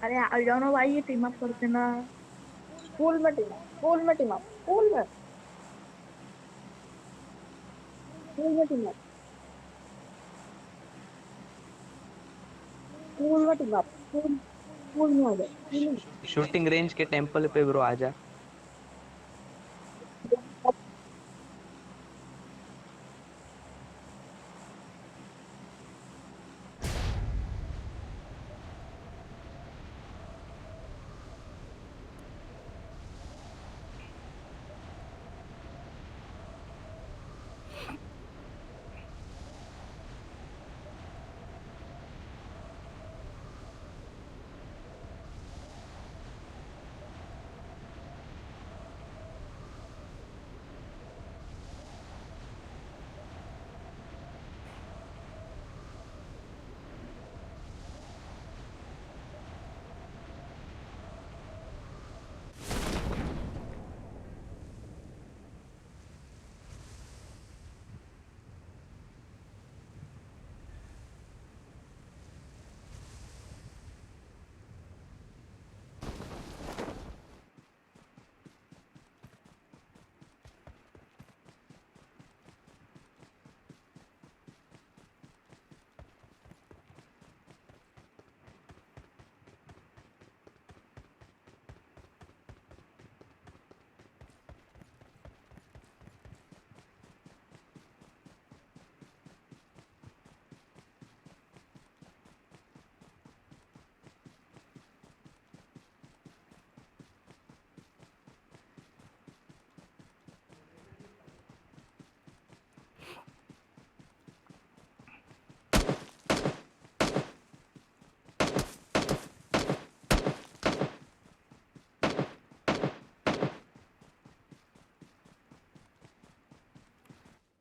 अरे आ जाओ ना भाई, ये टीम अप करते ना। स्कूल में टीम अप, स्कूल में टीम अप, स्कूल में टीम अप, स्कूल में टीम अप, स्कूल में आ जाओ, स्कूल में। शूटिंग रेंज के टेम्पल पे ब्रो आजा।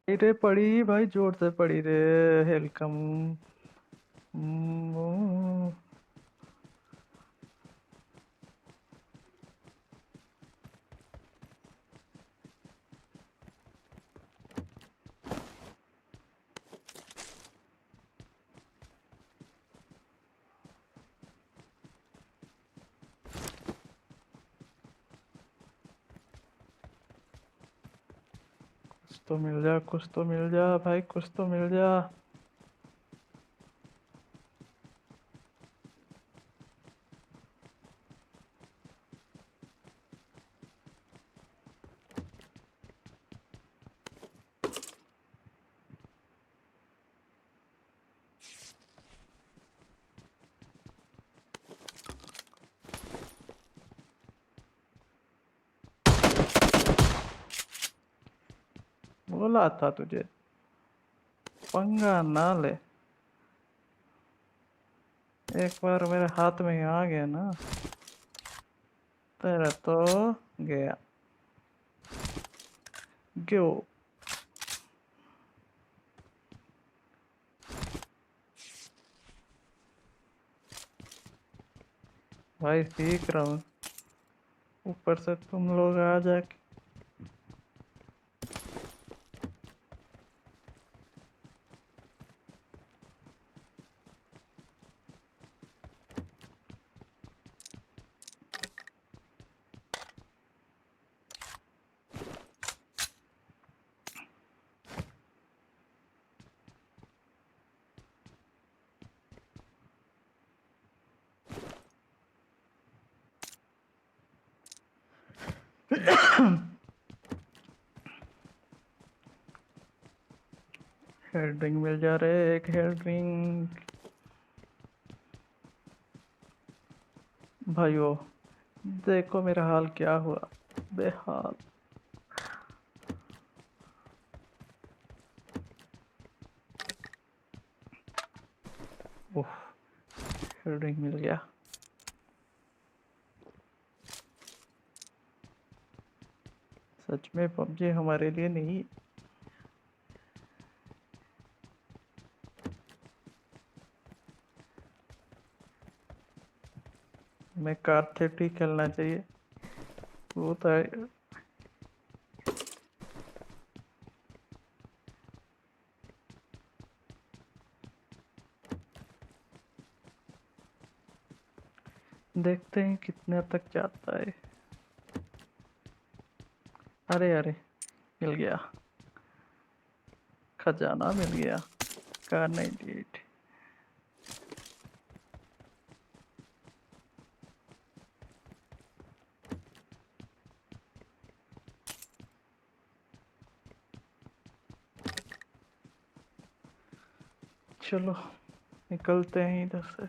रे पड़ी भाई, जोर से पड़ी रे। वेलकम। कुछ तो मिल जा, कुछ तो मिल जा भाई, कुछ तो मिल जा। बोला था तुझे, पंगा ना ले। एक बार मेरे हाथ में आ गया ना, तेरा तो गया। क्यों भाई, सीख रहा हूँ। ऊपर से तुम लोग आ जाके। हेड ड्रिंक मिल जा रहे, एक हेड ड्रिंक। भाइयों, देखो मेरा हाल क्या हुआ, बेहाल। ओह, हेड ड्रिंक मिल गया। सच में पबजी हमारे लिए नहीं। मैं कार थेफ्ट खेलना चाहिए, वो तो है। देखते हैं कितने तक जाता है। अरे अरे, मिल गया, खजाना मिल गया। कार 98। चलो निकलते हैं इधर से।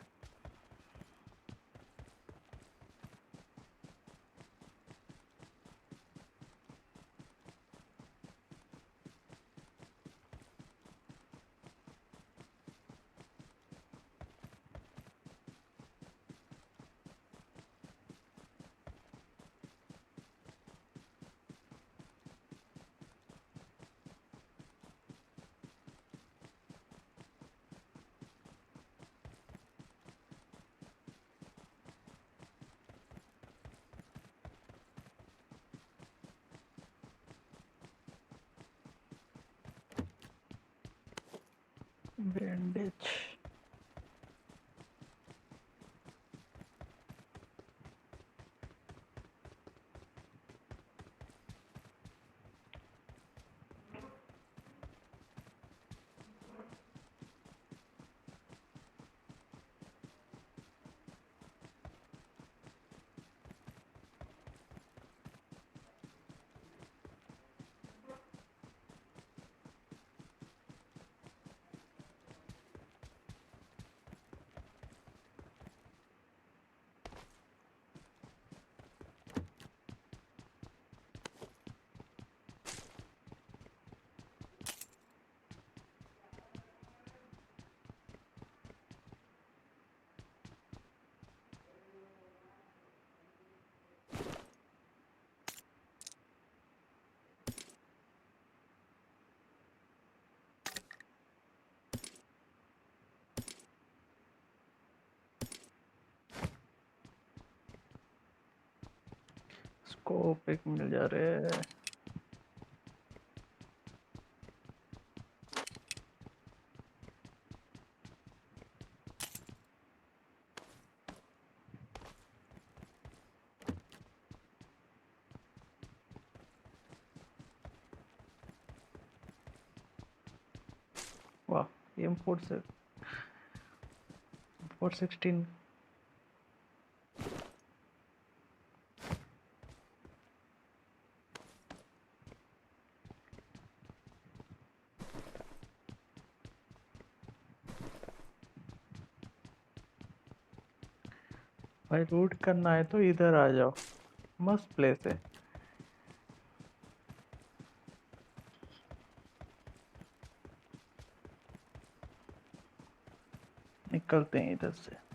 बैंडेज। स्कोप एक मिल जा रहे हैं। वाह, M4 से 416। भाई रूट करना है तो इधर आ जाओ, मस्त प्लेस है। निकलते हैं इधर से।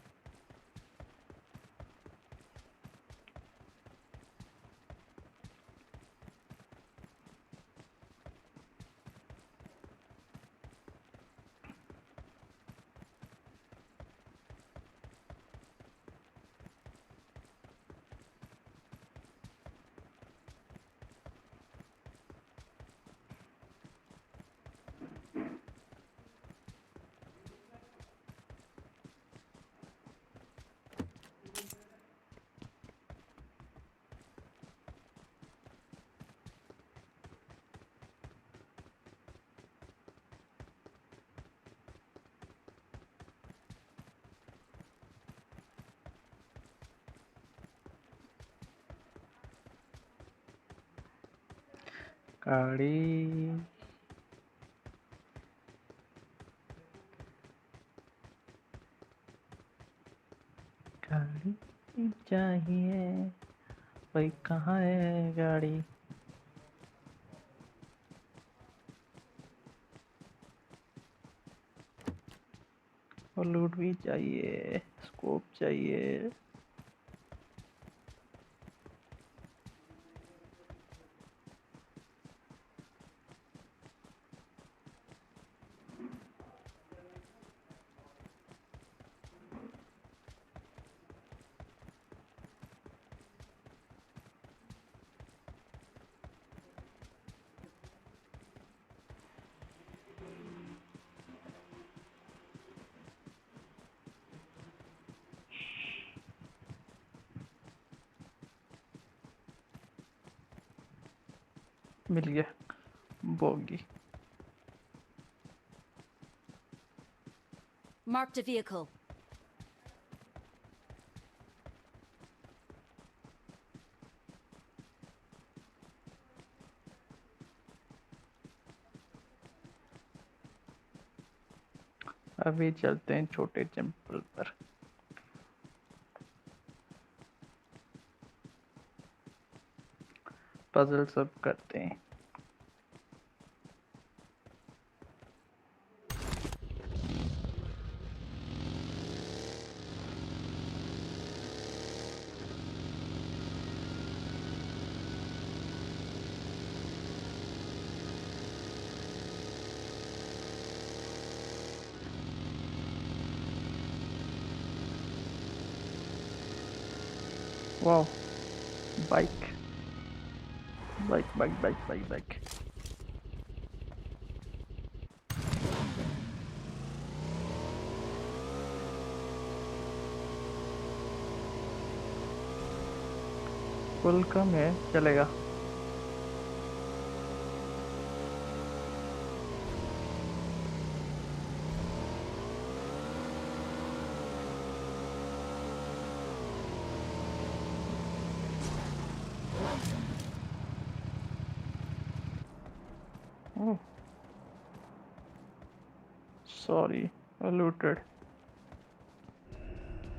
गाड़ी गाड़ी चाहिए। भाई कहाँ है गाड़ी? और लूट भी चाहिए, स्कोप चाहिए। मिल गया बोगी। Marked a vehicle. अभी चलते हैं छोटे टेम्पल पर। पजल सब करते हैं। वाह, bike bike bike bike bike bike. Full कम है, चलेगा। Sorry, looted.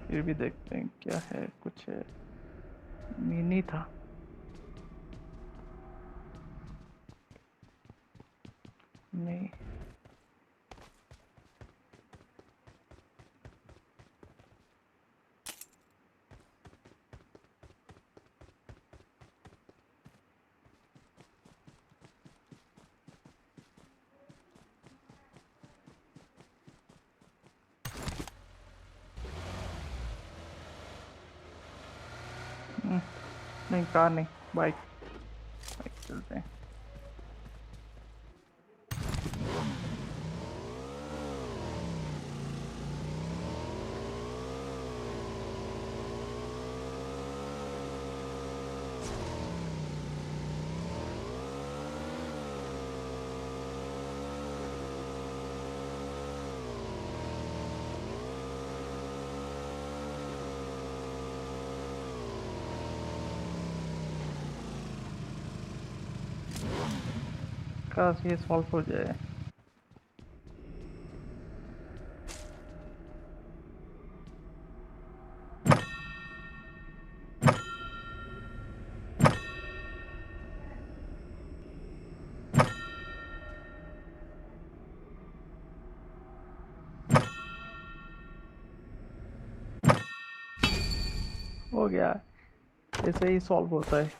फिर भी देखते हैं क्या है, कुछ है। मिनी था। नहीं, नहीं कार नहीं, बाइक। बाइक चलते हैं। काश ये सॉल्व हो जाए। हो गया, ऐसे ही सॉल्व होता है।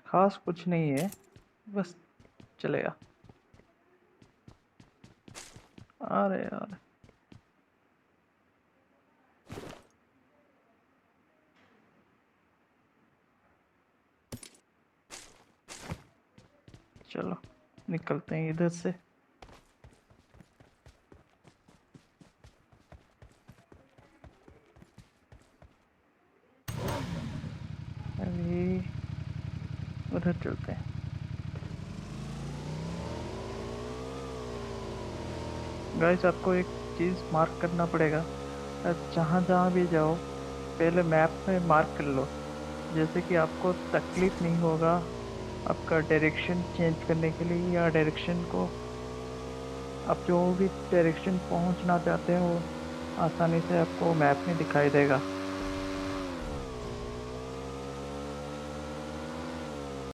खास कुछ नहीं है, बस चलेगा। अरे यार, चलो निकलते हैं इधर से। अभी उधर चलते हैं। गाइस, आपको एक चीज़ मार्क करना पड़ेगा। जहाँ जहाँ भी जाओ पहले मैप में मार्क कर लो, जैसे कि आपको तकलीफ नहीं होगा आपका डायरेक्शन चेंज करने के लिए, या डायरेक्शन को आप जो भी डायरेक्शन पहुंचना चाहते हो आसानी से आपको मैप में दिखाई देगा।